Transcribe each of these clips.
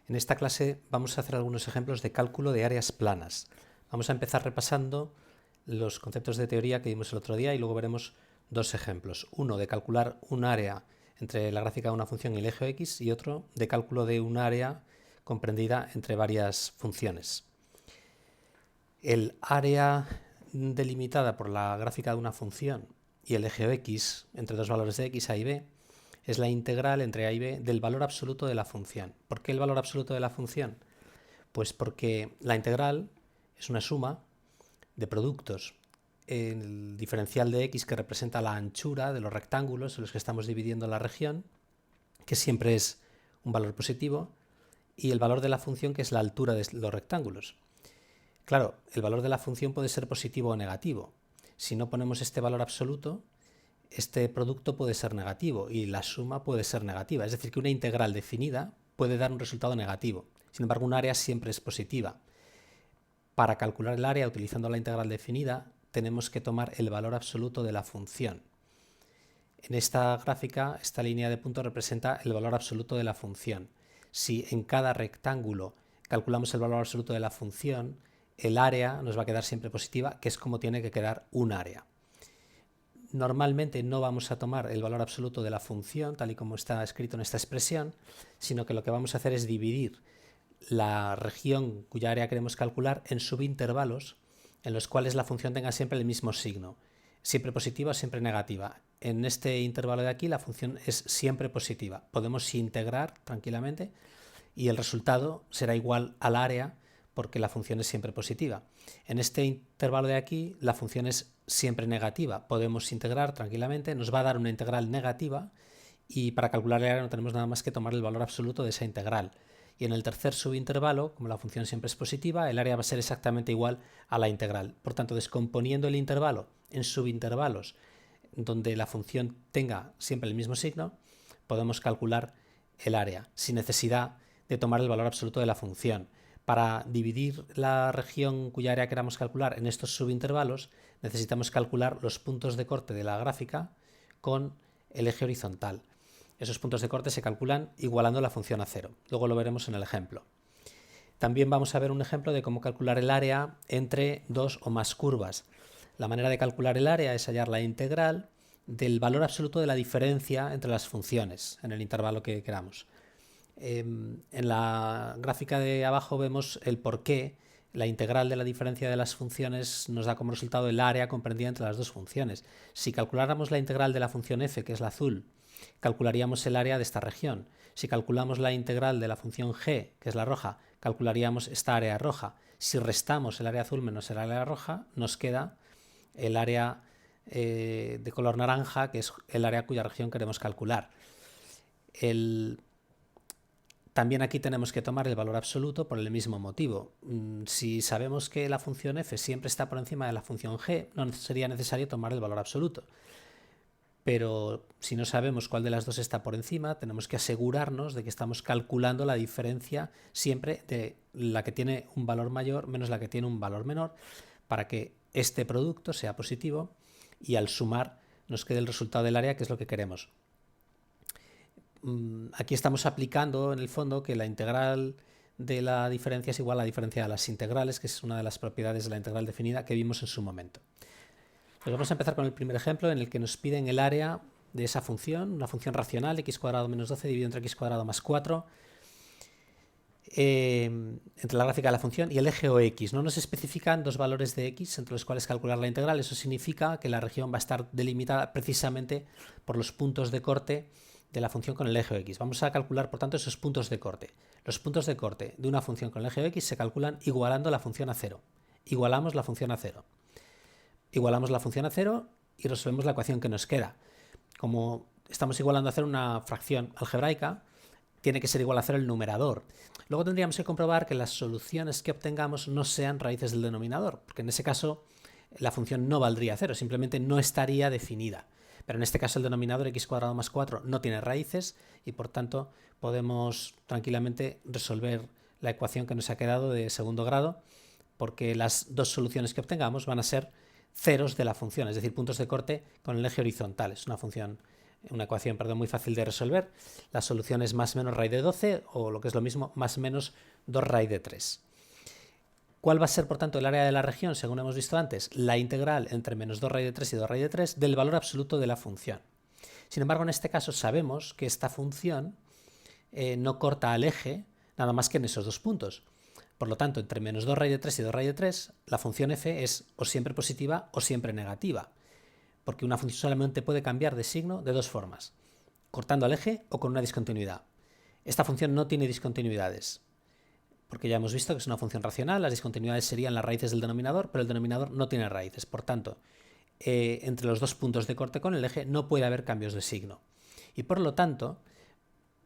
En esta clase vamos a hacer algunos ejemplos de cálculo de áreas planas. Vamos a empezar repasando los conceptos de teoría que vimos el otro día y luego veremos dos ejemplos. Uno de calcular un área entre la gráfica de una función y el eje X y otro de cálculo de un área comprendida entre varias funciones. El área delimitada por la gráfica de una función y el eje X entre dos valores de X, A y B es la integral entre A y B del valor absoluto de la función. ¿Por qué el valor absoluto de la función? Pues porque la integral es una suma de productos. El diferencial de X, que representa la anchura de los rectángulos en los que estamos dividiendo la región, que siempre es un valor positivo, y el valor de la función, que es la altura de los rectángulos. Claro, el valor de la función puede ser positivo o negativo. Si no ponemos este valor absoluto, este producto puede ser negativo y la suma puede ser negativa. Es decir, que una integral definida puede dar un resultado negativo. Sin embargo, un área siempre es positiva. Para calcular el área utilizando la integral definida, tenemos que tomar el valor absoluto de la función. En esta gráfica, esta línea de puntos representa el valor absoluto de la función. Si en cada rectángulo calculamos el valor absoluto de la función, el área nos va a quedar siempre positiva, que es como tiene que quedar un área. Normalmente no vamos a tomar el valor absoluto de la función, tal y como está escrito en esta expresión, sino que lo que vamos a hacer es dividir la región cuya área queremos calcular en subintervalos en los cuales la función tenga siempre el mismo signo, siempre positiva o siempre negativa. En este intervalo de aquí la función es siempre positiva. Podemos integrar tranquilamente y el resultado será igual al área porque la función es siempre positiva. En este intervalo de aquí la función es siempre negativa. Podemos integrar tranquilamente, nos va a dar una integral negativa y para calcular el área no tenemos nada más que tomar el valor absoluto de esa integral. Y en el tercer subintervalo, como la función siempre es positiva, el área va a ser exactamente igual a la integral. Por tanto, descomponiendo el intervalo en subintervalos donde la función tenga siempre el mismo signo, podemos calcular el área sin necesidad de tomar el valor absoluto de la función. Para dividir la región cuya área queramos calcular en estos subintervalos, necesitamos calcular los puntos de corte de la gráfica con el eje horizontal. Esos puntos de corte se calculan igualando la función a cero. Luego lo veremos en el ejemplo. También vamos a ver un ejemplo de cómo calcular el área entre dos o más curvas. La manera de calcular el área es hallar la integral del valor absoluto de la diferencia entre las funciones en el intervalo que queramos. En la gráfica de abajo vemos el por qué la integral de la diferencia de las funciones nos da como resultado el área comprendida entre las dos funciones. Si calculáramos la integral de la función f, que es la azul, calcularíamos el área de esta región. Si calculamos la integral de la función g, que es la roja, calcularíamos esta área roja. Si restamos el área azul menos el área roja, nos queda el área de color naranja, que es el área cuya región queremos calcular. También aquí tenemos que tomar el valor absoluto por el mismo motivo. Si sabemos que la función f siempre está por encima de la función g, no sería necesario tomar el valor absoluto. Pero si no sabemos cuál de las dos está por encima, tenemos que asegurarnos de que estamos calculando la diferencia siempre de la que tiene un valor mayor menos la que tiene un valor menor, para que este producto sea positivo y al sumar nos quede el resultado del área, que es lo que queremos. Aquí estamos aplicando en el fondo que la integral de la diferencia es igual a la diferencia de las integrales, que es una de las propiedades de la integral definida que vimos en su momento. Pues vamos a empezar con el primer ejemplo en el que nos piden el área de esa función, una función racional, x² menos 12 dividido entre x² más 4, entre la gráfica de la función y el eje o x. No nos especifican dos valores de x entre los cuales calcular la integral. Eso significa que la región va a estar delimitada precisamente por los puntos de corte de la función con el eje X. Vamos a calcular, por tanto, esos puntos de corte. Los puntos de corte de una función con el eje X se calculan igualando la función a cero. Igualamos la función a cero. Igualamos la función a cero y resolvemos la ecuación que nos queda. Como estamos igualando a cero una fracción algebraica, tiene que ser igual a cero el numerador. Luego tendríamos que comprobar que las soluciones que obtengamos no sean raíces del denominador, porque en ese caso la función no valdría cero, simplemente no estaría definida. Pero en este caso el denominador x² más 4 no tiene raíces y por tanto podemos tranquilamente resolver la ecuación que nos ha quedado de segundo grado, porque las dos soluciones que obtengamos van a ser ceros de la función, es decir, puntos de corte con el eje horizontal. Es una función una ecuación, perdón, muy fácil de resolver. La solución es más menos raíz de 12 o lo que es lo mismo, más menos 2 raíz de 3. ¿Cuál va a ser, por tanto, el área de la región, según hemos visto antes? La integral entre menos 2 raíz de 3 y 2 raíz de 3 del valor absoluto de la función. Sin embargo, en este caso sabemos que esta función no corta al eje nada más que en esos dos puntos. Por lo tanto, entre menos 2 raíz de 3 y 2 raíz de 3, la función f es o siempre positiva o siempre negativa, porque una función solamente puede cambiar de signo de dos formas, cortando al eje o con una discontinuidad. Esta función no tiene discontinuidades, porque ya hemos visto que es una función racional, las discontinuidades serían las raíces del denominador, pero el denominador no tiene raíces. Por tanto, entre los dos puntos de corte con el eje no puede haber cambios de signo. Y por lo tanto,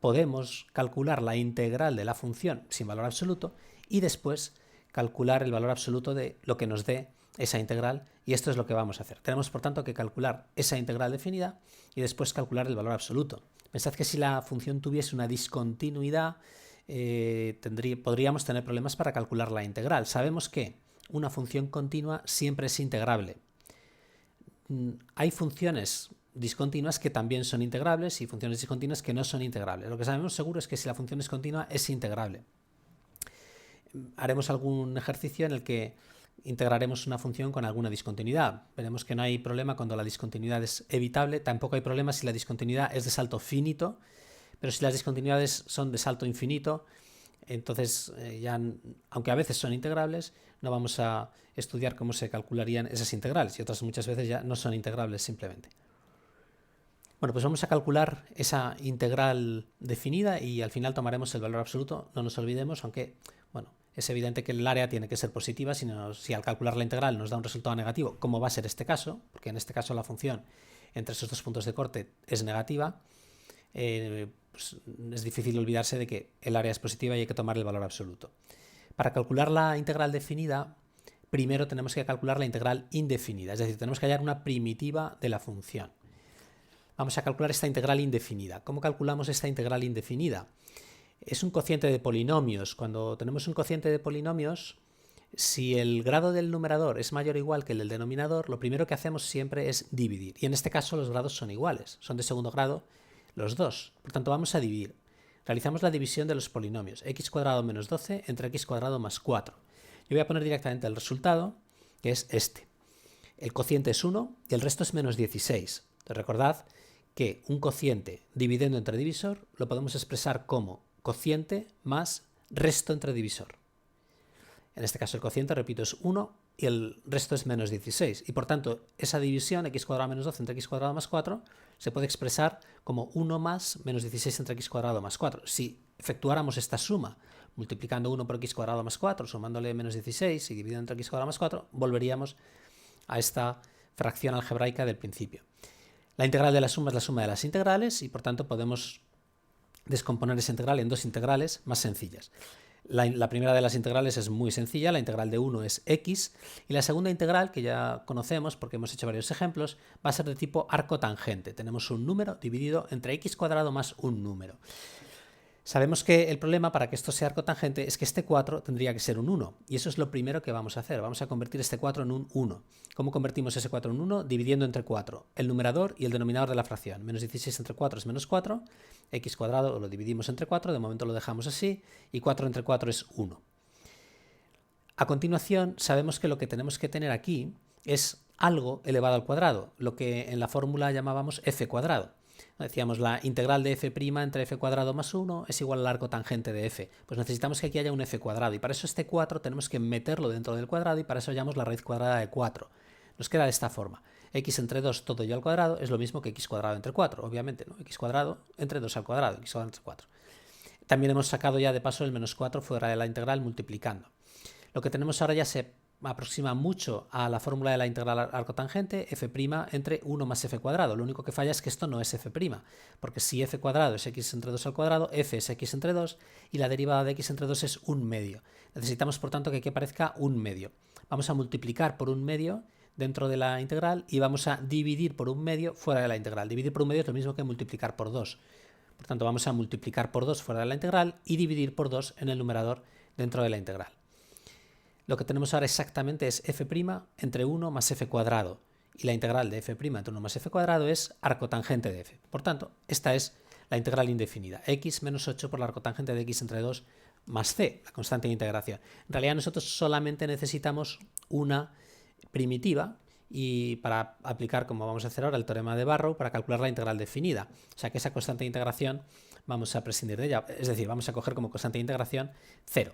podemos calcular la integral de la función sin valor absoluto y después calcular el valor absoluto de lo que nos dé esa integral, y esto es lo que vamos a hacer. Tenemos, por tanto, que calcular esa integral definida y después calcular el valor absoluto. Pensad que si la función tuviese una discontinuidad, podríamos tener problemas para calcular la integral. Sabemos que una función continua siempre es integrable. Hay funciones discontinuas que también son integrables y funciones discontinuas que no son integrables. Lo que sabemos seguro es que si la función es continua es integrable. Haremos algún ejercicio en el que integraremos una función con alguna discontinuidad. Veremos que no hay problema cuando la discontinuidad es evitable, tampoco hay problema si la discontinuidad es de salto finito, pero si las discontinuidades son de salto infinito, entonces aunque a veces son integrables, no vamos a estudiar cómo se calcularían esas integrales, y otras muchas veces ya no son integrables simplemente. Bueno, pues vamos a calcular esa integral definida y al final tomaremos el valor absoluto, no nos olvidemos, aunque bueno, es evidente que el área tiene que ser positiva, si al calcular la integral nos da un resultado negativo, como va a ser este caso, porque en este caso la función entre esos dos puntos de corte es negativa, pues es difícil olvidarse de que el área es positiva y hay que tomar el valor absoluto. Para calcular la integral definida, primero tenemos que calcular la integral indefinida, es decir, tenemos que hallar una primitiva de la función. Vamos a calcular esta integral indefinida. ¿Cómo calculamos esta integral indefinida? Es un cociente de polinomios. Cuando tenemos un cociente de polinomios, si el grado del numerador es mayor o igual que el del denominador, lo primero que hacemos siempre es dividir. Y en este caso los grados son iguales, son de segundo grado los dos. Por tanto, vamos a dividir. Realizamos la división de los polinomios. X cuadrado menos 12 entre x cuadrado más 4. Yo voy a poner directamente el resultado, que es este. El cociente es 1 y el resto es menos 16. Entonces, recordad que un cociente dividiendo entre divisor lo podemos expresar como cociente más resto entre divisor. En este caso el cociente, repito, es 1 y el resto es menos 16. Y por tanto, esa división, x cuadrado menos 12 entre x cuadrado más 4, se puede expresar como 1 más menos 16 entre x cuadrado más 4. Si efectuáramos esta suma, multiplicando 1 por x cuadrado más 4, sumándole menos 16 y dividiendo entre x cuadrado más 4, volveríamos a esta fracción algebraica del principio. La integral de la suma es la suma de las integrales y por tanto podemos descomponer esa integral en dos integrales más sencillas. La primera de las integrales es muy sencilla, la integral de 1 es x, y la segunda integral, que ya conocemos porque hemos hecho varios ejemplos, va a ser de tipo arco tangente. Tenemos un número dividido entre x cuadrado más un número. Sabemos que el problema para que esto sea arco tangente es que este 4 tendría que ser un 1, y eso es lo primero que vamos a hacer. Vamos a convertir este 4 en un 1. ¿Cómo convertimos ese 4 en 1? Dividiendo entre 4 el numerador y el denominador de la fracción. Menos 16 entre 4 es menos 4, x cuadrado lo dividimos entre 4, de momento lo dejamos así, y 4 entre 4 es 1. A continuación, sabemos que lo que tenemos que tener aquí es algo elevado al cuadrado, lo que en la fórmula llamábamos f cuadrado. Decíamos la integral de f' entre f cuadrado más 1 es igual al arco tangente de f. Pues necesitamos que aquí haya un f cuadrado y para eso este 4 tenemos que meterlo dentro del cuadrado y para eso hallamos la raíz cuadrada de 4. Nos queda de esta forma. X entre 2 todo ello al cuadrado es lo mismo que x cuadrado entre 4, obviamente, ¿no? X cuadrado entre 2 al cuadrado, x cuadrado entre 4. También hemos sacado ya de paso el menos 4 fuera de la integral multiplicando. Lo que tenemos ahora ya se aproxima mucho a la fórmula de la integral arco tangente, f' entre 1 más f cuadrado. Lo único que falla es que esto no es f', porque si f cuadrado es x entre 2 al cuadrado, f es x entre 2 y la derivada de x entre 2 es 1 medio. Necesitamos, por tanto, que aquí aparezca 1 medio. Vamos a multiplicar por 1 medio dentro de la integral y vamos a dividir por 1 medio fuera de la integral. Dividir por 1 medio es lo mismo que multiplicar por 2. Por tanto, vamos a multiplicar por 2 fuera de la integral y dividir por 2 en el numerador dentro de la integral. Lo que tenemos ahora exactamente es f' entre 1 más f cuadrado. y la integral de f' entre 1 más f cuadrado es arcotangente de f. Por tanto, esta es la integral indefinida, x menos 8 por la arcotangente de x entre 2 más c, la constante de integración. En realidad nosotros solamente necesitamos una primitiva y para aplicar, como vamos a hacer ahora, el teorema de Barrow, para calcular la integral definida. O sea que esa constante de integración vamos a prescindir de ella, es decir, vamos a coger como constante de integración 0.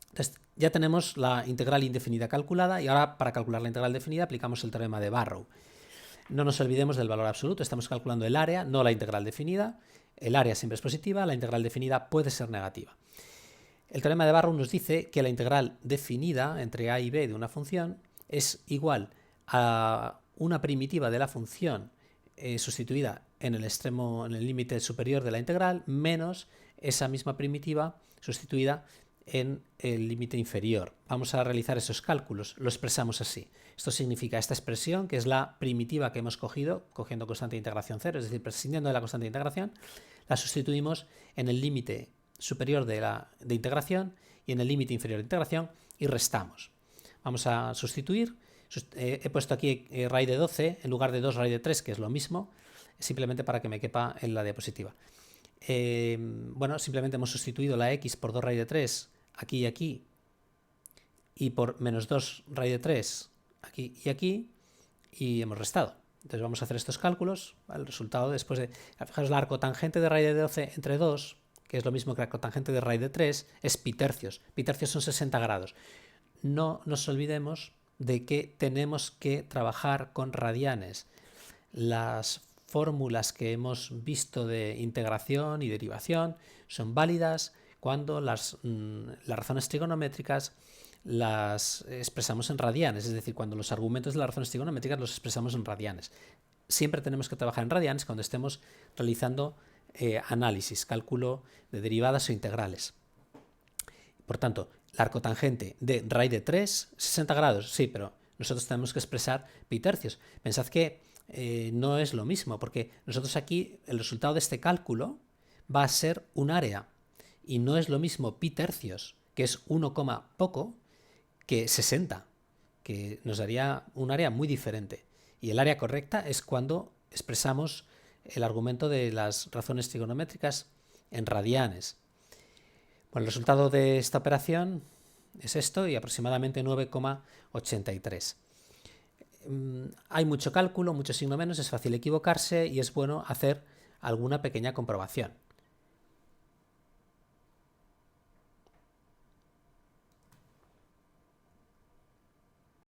Entonces ya tenemos la integral indefinida calculada y ahora para calcular la integral definida aplicamos el teorema de Barrow. No nos olvidemos del valor absoluto, estamos calculando el área, no la integral definida. El área siempre es positiva, la integral definida puede ser negativa. El teorema de Barrow nos dice que la integral definida entre a y b de una función es igual a una primitiva de la función sustituida en el extremo, en el límite superior de la integral, menos esa misma primitiva sustituida en el límite inferior. Vamos a realizar esos cálculos, lo expresamos así. Esto significa esta expresión, que es la primitiva que hemos cogido, cogiendo constante de integración 0, es decir, prescindiendo de la constante de integración, la sustituimos en el límite superior de integración y en el límite inferior de integración y restamos. Vamos a sustituir. He puesto aquí raíz de 12 en lugar de 2 raíz de 3, que es lo mismo, simplemente para que me quepa en la diapositiva. Bueno, simplemente hemos sustituido la x por 2 raíz de 3 aquí y aquí, y por menos 2 raíz de 3 aquí y aquí, y hemos restado. Entonces vamos a hacer estos cálculos. El resultado después de... Fijaros, la arcotangente de raíz de 12 entre 2, que es lo mismo que la arcotangente de raíz de 3, es pi tercios. Pi tercios son 60 grados. No nos olvidemos de que tenemos que trabajar con radianes. Las fórmulas que hemos visto de integración y derivación son válidas cuando las razones trigonométricas las expresamos en radianes, es decir, cuando los argumentos de las razones trigonométricas los expresamos en radianes. Siempre tenemos que trabajar en radianes cuando estemos realizando análisis, cálculo de derivadas o integrales. Por tanto, la arcotangente de raíz de 3, 60 grados, sí, pero nosotros tenemos que expresar pi tercios. Pensad que no es lo mismo, porque nosotros aquí el resultado de este cálculo va a ser un área, y no es lo mismo pi tercios, que es 1, poco, que 60, que nos daría un área muy diferente. Y el área correcta es cuando expresamos el argumento de las razones trigonométricas en radianes. Bueno, el resultado de esta operación es esto y aproximadamente 9,83. Hay mucho cálculo, mucho signo menos, es fácil equivocarse y es bueno hacer alguna pequeña comprobación.